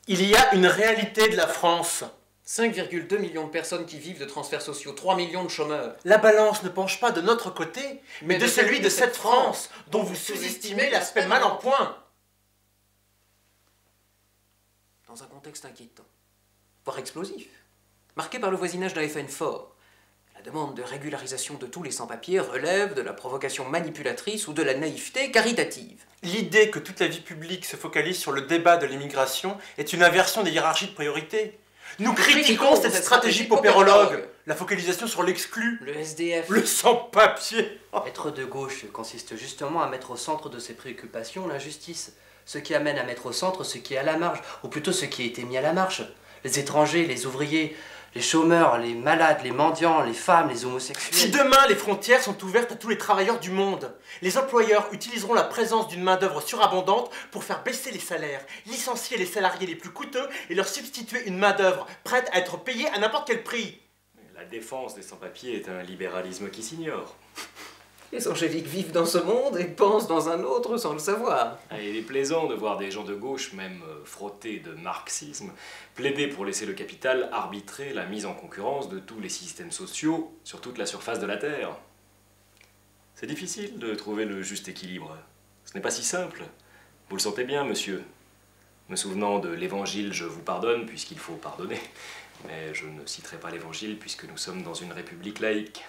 Il y a une réalité de la France. 5,2 millions de personnes qui vivent de transferts sociaux, 3 millions de chômeurs. La balance ne penche pas de notre côté, mais de celui de cette France, dont vous sous-estimez l'aspect mal en point. Dans un contexte inquiétant, voire explosif, marqué par le voisinage d'un FN fort, la demande de régularisation de tous les sans-papiers relève de la provocation manipulatrice ou de la naïveté caritative. L'idée que toute la vie publique se focalise sur le débat de l'immigration est une inversion des hiérarchies de priorité. Nous critiquons cette stratégie paupérologue, la focalisation sur l'exclu, Le SDF. le sans-papier. Être de gauche consiste justement à mettre au centre de ses préoccupations l'injustice, ce qui amène à mettre au centre ce qui est à la marge, ou plutôt ce qui a été mis à la marge. Les étrangers, les ouvriers, les chômeurs, les malades, les mendiants, les femmes, les homosexuels. Si demain les frontières sont ouvertes à tous les travailleurs du monde, les employeurs utiliseront la présence d'une main-d'œuvre surabondante pour faire baisser les salaires, licencier les salariés les plus coûteux et leur substituer une main-d'œuvre prête à être payée à n'importe quel prix. La défense des sans-papiers est un libéralisme qui s'ignore. Les angéliques vivent dans ce monde et pensent dans un autre sans le savoir. Ah, il est plaisant de voir des gens de gauche, même frottés de marxisme, plaider pour laisser le capital arbitrer la mise en concurrence de tous les systèmes sociaux sur toute la surface de la Terre. C'est difficile de trouver le juste équilibre. Ce n'est pas si simple. Vous le sentez bien, monsieur. Me souvenant de l'évangile, je vous pardonne puisqu'il faut pardonner. Mais je ne citerai pas l'évangile puisque nous sommes dans une république laïque.